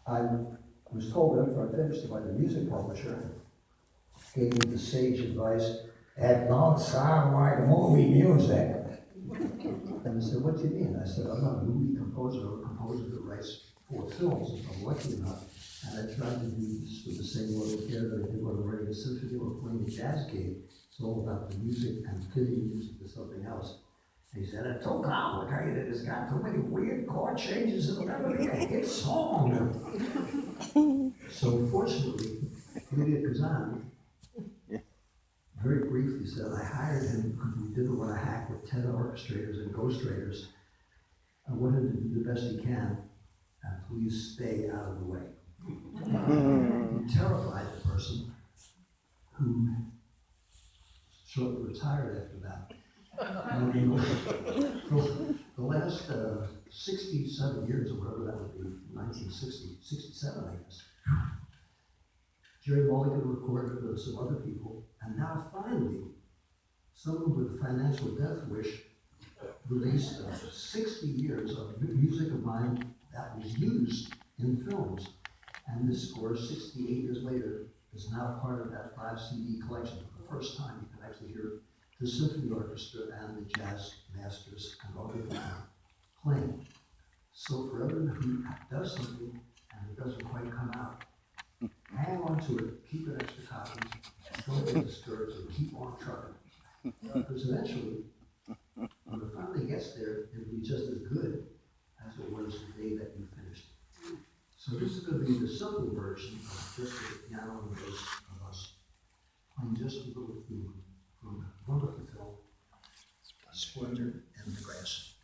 I was told after I finished it by the music publisher, gave me the sage advice, "It don't sound like movie music." And I said, "What do you mean?" I said, "I'm not a movie composer or a composer that writes for films, if I'm lucky enough. And I tried to do this with the same level of care that I did when I'm writing a symphony or playing a jazz gig. It's all about the music and fitting music to something else." And he said, "It's too complicated, it's got too many weird chord changes, it'll never be a hit song." So fortunately, Lydia Kazan very briefly said, I hired him because we didn't want to hack with 10 orchestrators and ghostwriters. I want him to do the best he can, and please stay out of the way. He terrified the person who shortly retired after that. For the last 67 years, or whatever that would be, 1960, 67, I guess, Jerry Mulligan recorded with some other people, and now finally, someone with a financial death wish released 60 years of music of mine that was used in films. And this score, 68 years later, is now part of that 5 CD collection. For the first time, you can actually hear the symphony orchestra and the jazz masters and all the people playing. So for everyone who does something and it doesn't quite come out, hang on to it, keep an extra copy, don't get discouraged, and keep on trucking. Because eventually, when it finally gets there, it'll be just as good as it was the day that you finished it. So this is going to be the simple version of just the piano and bass of us playing just a little theme from the wonderful film, Splendor in the Grass.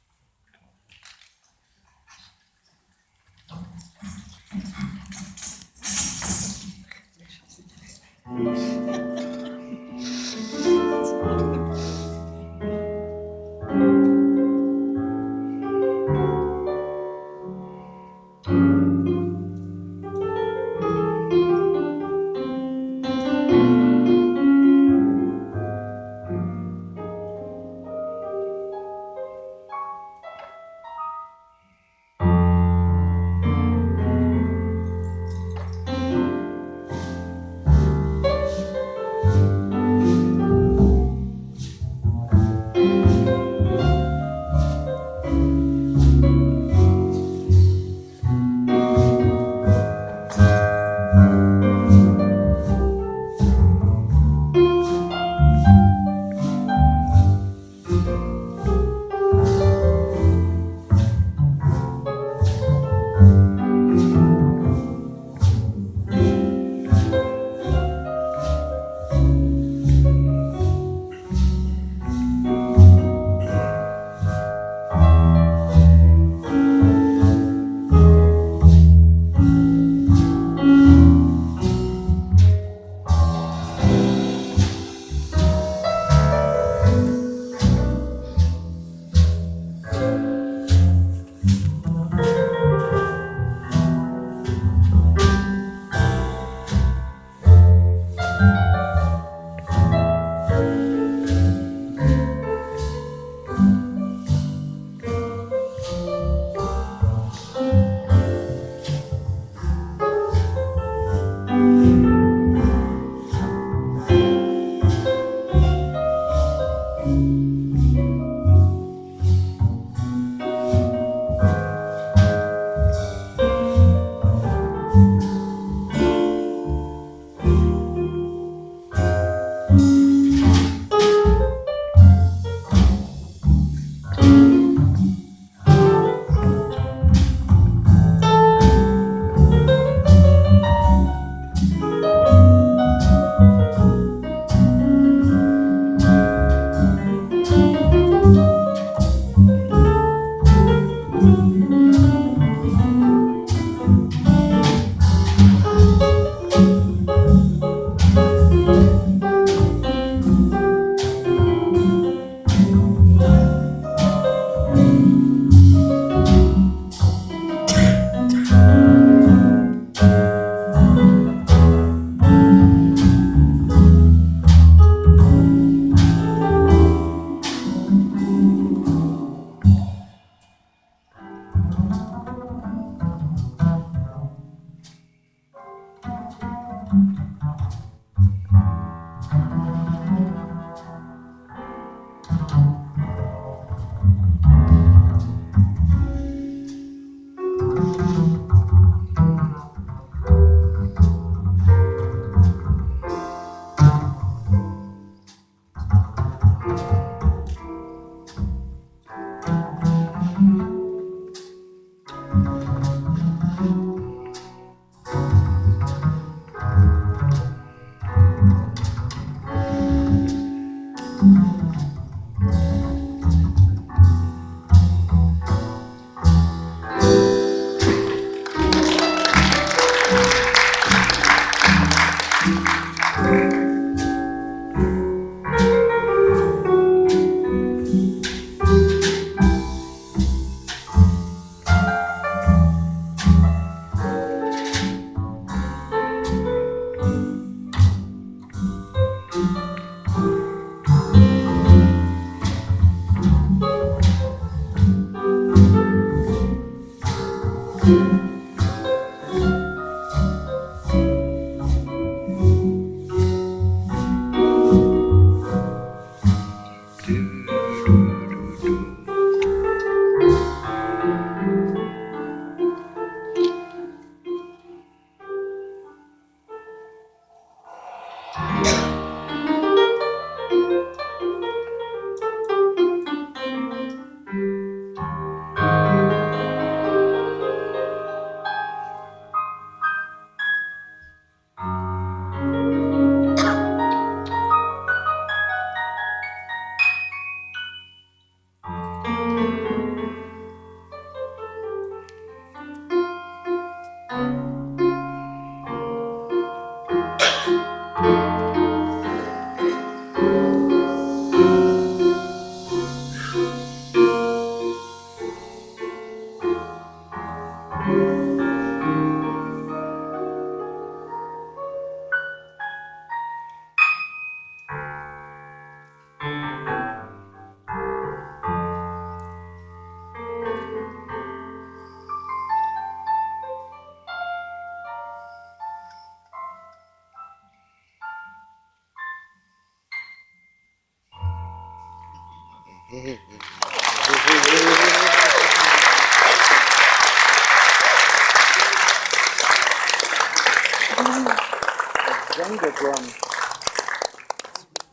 Jungle drum.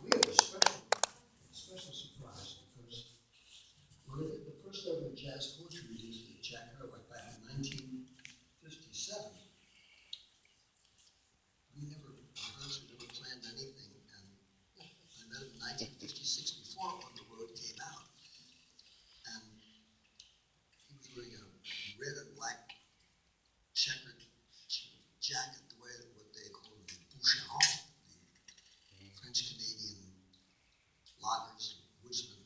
We have a special surprise because when I did the first ever jazz poetry readings with Jack Kerouac back in 1957, we never rehearsed, we never planned anything, and I met him in 1956 before On the Road came out, and he was wearing a red and black checkered jacket, the way what they call the boucheron, the French-Canadian loggers and woodsmen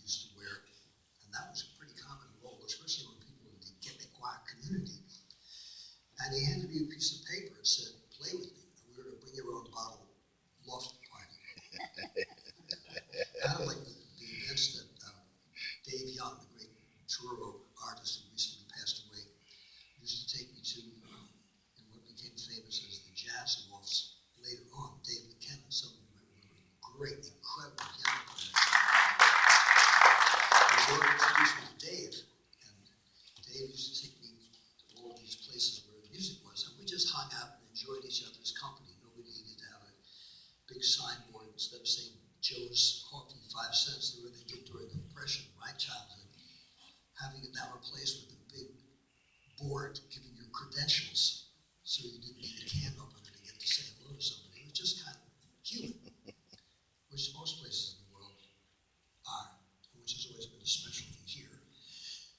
used to wear, and that was a pretty common role, especially when people in the Quebecois community. And he handed me a piece of paper and said, "Play with me." And we were to bring your own bottle loft party. Kind of like the events that Dave Young, the great Truro artist who recently passed away, used to take me to in what became famous as the jazz lofts later on. Dave McKenna, some of you might remember, great, incredible piano player. His Lord introduced me to Dave, and Dave used to take me to all of these places where music was, and we just hung out and enjoyed each other's company. Nobody needed to have a big signboard. Instead of saying Joe's Coffee 5 cents, the way they did during the Depression in my childhood, having it now replaced with a big board giving you credentials so you didn't need a can opener to get to say hello to somebody. It was just kind of human, which most places in the world are, which has always been a specialty here.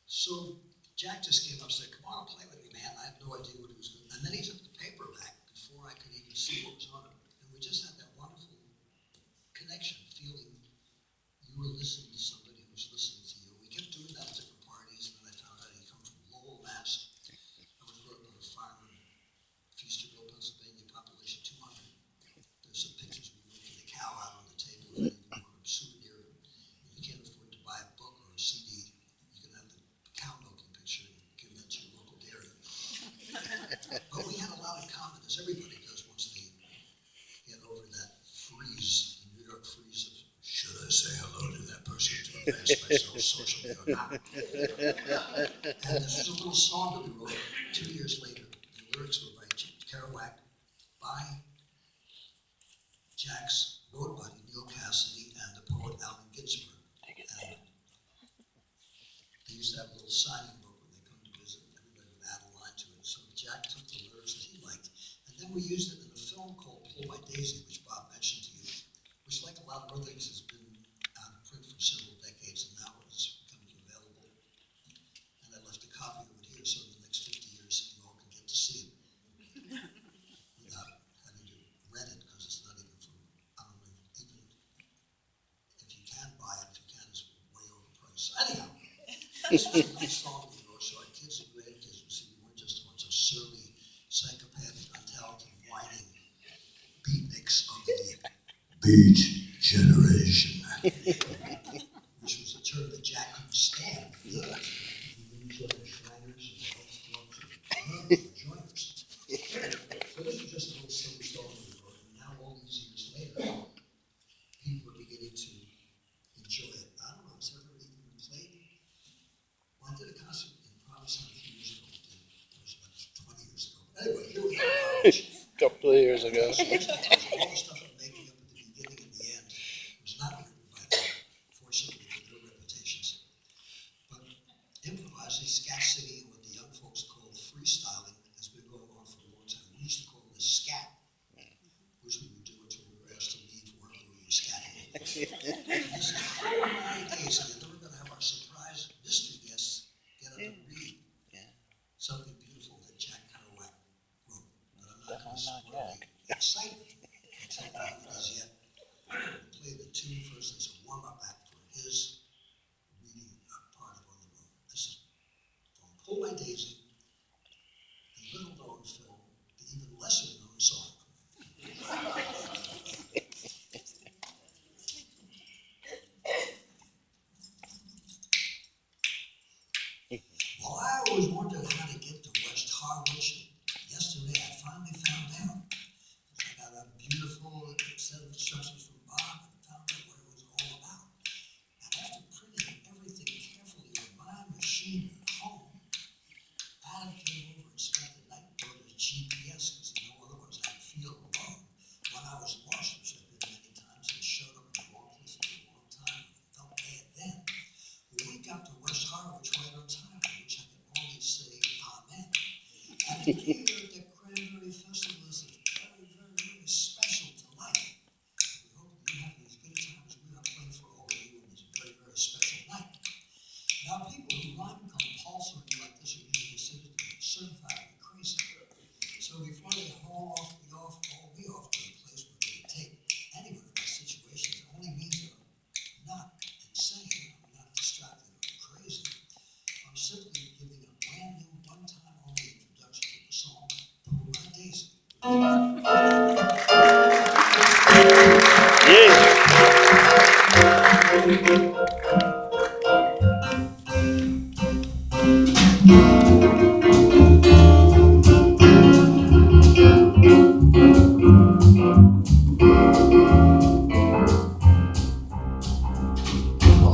So Jack just came up and said, "Come on, play with me, man." I had no idea what he was doing. And then he took the paper back before I could even see what was on it. And we just had that wonderful connection, feeling you were listening to somebody who was listening to you. We kept doing that at different parties, and then I found out he'd come from Lowell, Mass. I was brought up on a farm in Feasterville, Pennsylvania, population 200. There's some pictures we moved the cow out on the table, and if you want a souvenir, and you can't afford to buy a book or a CD, you can have the cow milking picture and give that to your local dairy. But we had a lot in common, as everybody does once they get over that freeze, the New York freeze of, should I say hello to that person to advance myself socially or not? And this was a little song that we wrote 2 years later. The lyrics were by Kerouac, by Jack's road buddy Neil Cassidy, and the poet Allen Ginsberg. And they used to have a little signing book when they come to visit, and everybody would add a line to it. So Jack took the lyrics that he liked, and then we used it in a film called Pull My Daisy, which Bob mentioned to you, which, like a lot of other things, has been out of print for several decades, and now it's becoming available. And I left a copy of it here, so in the next 50 years, you all can get to see it without having to rent it, because it's not even from, I don't know, even if you can buy it, if you can, it's way overpriced. So anyhow, this was a nice song we wrote, so our kids and grandkids would see we weren't just a bunch of surly, psychopathic, untalented, whining beatniks of the Beat Generation, which was a term that Jack couldn't stand. He used other Shriners and Couple of years ago. All the stuff I'm making up at the beginning and the end was not written by them, fortunately for their reputations. But improvising, scat singing, what the young folks call freestyling, has been going on for a long time. We used to call this scat, which we would do until we were asked to leave wherever we were scatting. This is 9 days, and then we're going to have our surprise mystery guests get up and read something beautiful that Jack KEROUAC wrote. But I'm not going to spoil the excitement until he does yet. We'll play the tune first as a warm-up act for his reading part of On the Road. This is from Pull My Daisy, the little-known film, the even lesser-known song. Well, I always wondered how to get to West Harwich. Yesterday I finally found out. I got a beautiful set of instructions from Bob and found out what it was all about. And after printing everything carefully on my machine at home, Adam came over and spent the night building a GPS because he knew otherwise I'd feel alone. When I was lost, which I've been many times, and showed up in the wrong place at the wrong time, and felt bad then. Well, we got to West Harwich right on time, which I can only say amen. And to hear that Cranberry Festival is a very, very, very special delight. We hope that you have as good a time as we are playing for all of you on this very, very special night. Now, people who rhyme compulsory like this are usually considered to be certified to be crazy. So before they haul me off to a place where they take anyone in my situation, it only means that I'm not insane, I'm not distracted or crazy. I'm simply giving a brand new, one-time only introduction to the song Pull My Daisy. Pull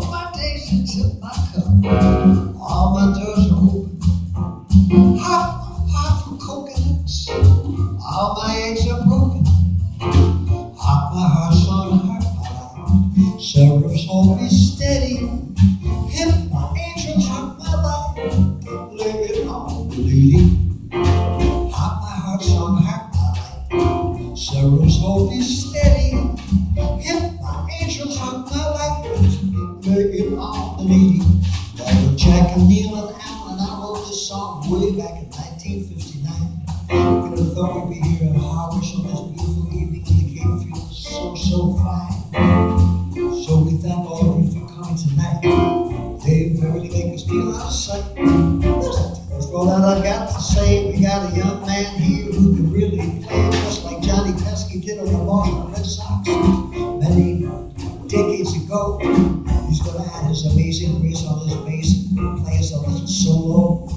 my daisy till my cup, all my doors are open. Hot from coconuts, all my eggs are broken. Hot my heart's on heart, seraphs hold me steady. Hip my angel, hot my life, lay it on the lady. Hot my heart's on heart, my life, seraphs hold me steady. Hip my angel, hot my life, lay it on the lady. That was Jack and Neil and Al, and I wrote this song way back in 1959. Could have thought we'd be here in Harwich on this beautiful evening when the Cape feels so fine. So we thank all of you for coming tonight. They really make us feel out of sight. That's all that I've got to say. We got a young man here who can really play just like Johnny Pesky did on the Boston Red Sox many decades ago. He's going to add his amazing grace on his bass and play us a little solo.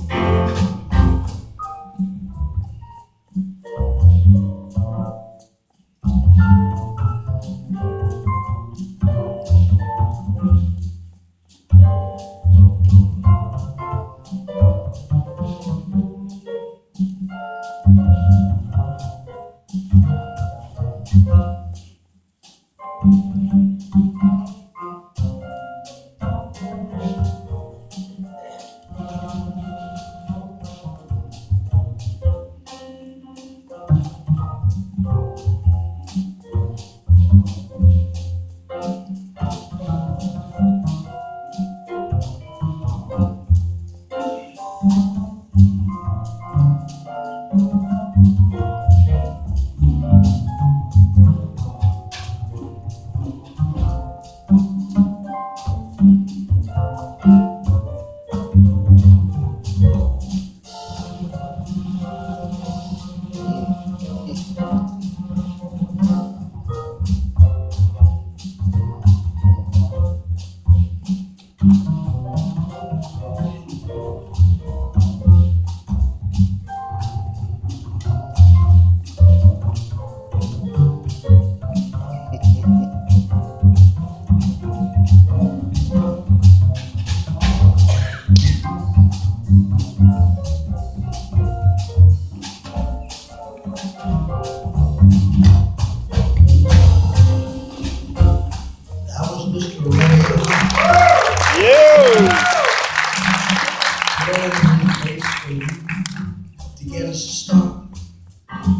get us a start.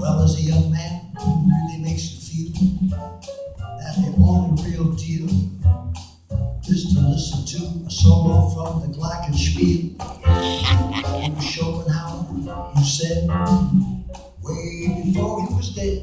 Well, as a young man, it really makes you feel that the only real deal is to listen to a solo from the Glockenspiel. And Schopenhauer, who said, way before he was dead,